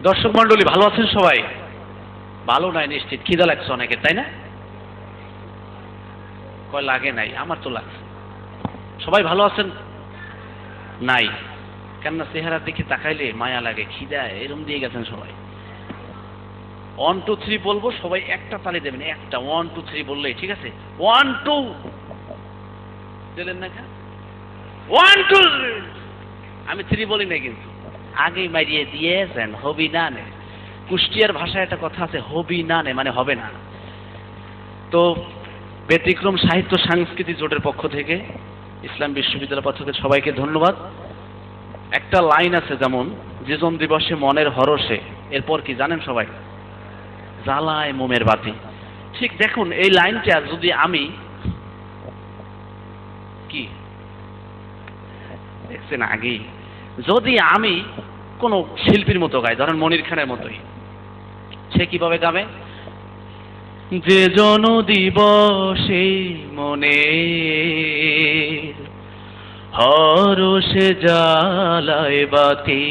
দর্শক মন্ডলী ভালো আছেন সবাই? ভালো নাই নিশ্চিত, খিদা লাগছে অনেকের, তাই না? কয় লাগে নাই, আমার তো লাগছে। সবাই ভালো আছেন? নাই কেননা চেহারার দিকে তাকাইলে মায়া লাগে, খিদা এরম দিয়ে গেছেন সবাই। 1 2 3 বলবো, সবাই একটা তালি দেবেন, একটা 1 2 3 বললেই ঠিক আছে। 1 2 দিলেন না কেন? 1 2 আমি 3 বলি না কিন্তু আগেই মারিয়ে দিয়েছেন। হবি না নে, কুষ্টিয়ার ভাষায় একটা কথা আছে, হবি না নে মানে হবে না। তো ব্যতিক্রম সাহিত্য সাংস্কৃতিক জোটের পক্ষ থেকে, ইসলাম বিশ্ববিদ্যালয়ের পক্ষ থেকে সবাইকে ধন্যবাদ। একটা লাইন আছে যেমন, জীবন দিবসে মনের হরসে, এরপর কি জানেন সবাই? জ্বালায় মোমের বাতি। ঠিক দেখুন, এই লাইনটা যদি আমি কি দেখছেন আগেই, যদি আমি কোন শিল্পীর মতো গাই, ধরেন মনির খানের মতোই, সে কিভাবে গাবে? যে জন দিবসে মনে হরসে জ্বালায় বাতি,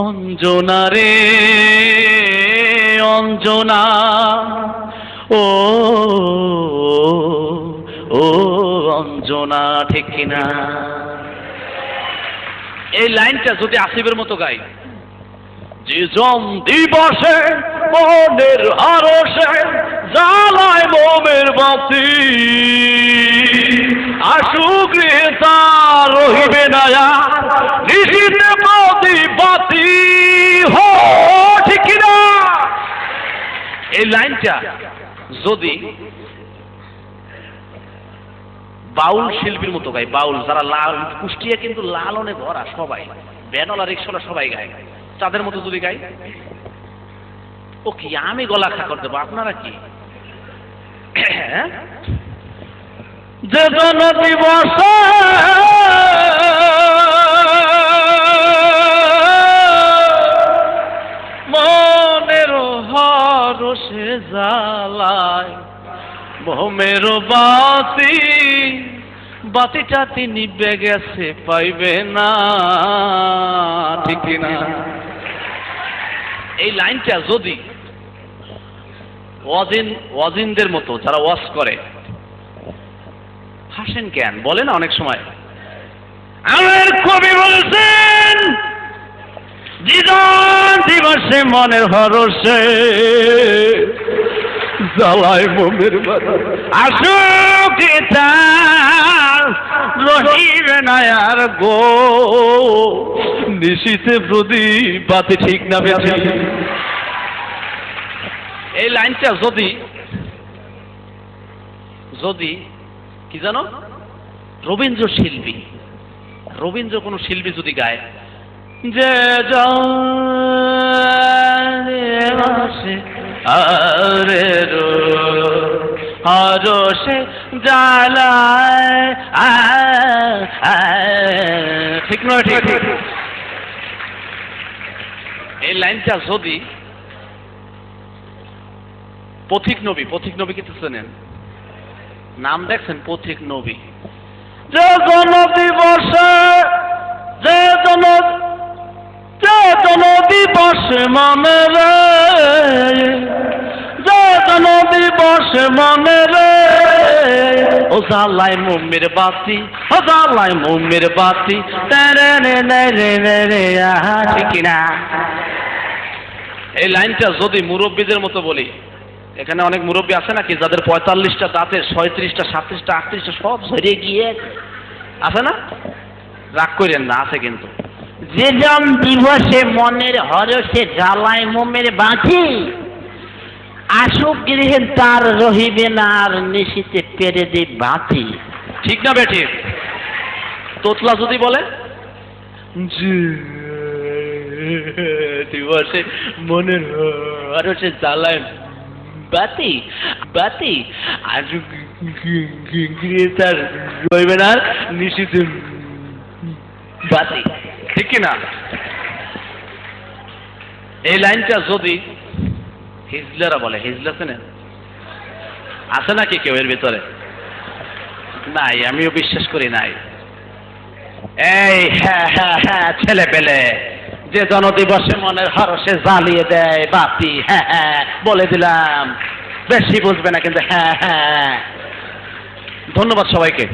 অঞ্জনা রে অঞ্জনা, ও ও অঞ্জনা, ঠিক কিনা? এই লাইনটা যদি আসিফের মতো গাই, যে জন দিবসে মনের হরসে জ্বালায় মোমের বাতি, আসুক রে তার রহিবে না নিশিতে বাতি, হো ঠিক কিনা? এই লাইনটা যদি বাউল শিল্পীর মতো গায়, বাউল যারা লাল, কুষ্টিয়া কিন্তু লালনে ভরা সবাই, ব্যানলা রিক্সলা সবাই গায়, তাদের মতো যদি গাই, ও কি আমি গলা খাকর দেবো, আপনারা কি? যে জন দিবস মনের হরসে জ্বালায় মোমের বাতি, বাতিটা তিনি বেগেছে পাইবে না, ঠিক না? এই লাইনটা যদি ওয়াজিনদের মতো যারা ওয়াজ করে, হাসেন কেন বলে না অনেক সময়? আমার কবি বলছেন, জীবন দিবসে মনের হরসে জ্বালায় মোমের বাতি, আসুক তার রহিবে না আর গো নিশিতে প্রদীপ বাতি, ঠিক না বেঠি? এই লাইনটা যদি কি জানো, রবীন্দ্র শিল্পী, রবীন্দ্র কোন শিল্পী যদি গায়, যে আরে হরসে জ্বালায়, ঠিক নয়? ঠিক। এই লাইনটা যদি পথিক নবী কিন্তু চেনেন, নাম দেখছেন পথিক নবী, যে জন দিবসে যে জন দিবসে মনে রে, যে জন দিবসে মনে রে, ও জ্বালায় মোমের বাতি, ও জ্বালায় মোমের বাতি, ঠিক না? এই লাইনটা যদি মুরব্বীদের মতো বলি, এখানে অনেক মুরব্বী আছে নাকি যাদের 45টা দাঁতের 36টা 37টা 38টা সব ঝরে গিয়ে আছে না? রাগ করেন না, আছে কিন্তু। যে জন দিবসে মনের হরসে জ্বালায় মোমের বাতি, আসুক গৃহে তার রহিবে না আর নিশিতে পেরে দে বাতি, ঠিক না বেঠিক? তোতলা যদি বলে, যে দিবসে মনের হরসে জ্বালায় বাতি বাতি, আসুক গৃহে তার রহিবে না আর নিশিতে বাতি, ঠিক কিনা? এই লাইনটা যদি হিজলারা বলে, হিজলা চেনেন? আছে নাকি কেউ এর ভিতরে? নাই, আমিও বিশ্বাস করি নাই। এই হ্যাঁ হ্যাঁ হ্যাঁ ছেলে পেলে যে জনদিবসে মনের হরসে জ্বালিয়ে দেয় বাতি, হ্যাঁ হ্যাঁ বলে দিলাম, বেশি বুঝবে না কিন্তু হ্যাঁ হ্যাঁ। ধন্যবাদ সবাইকে।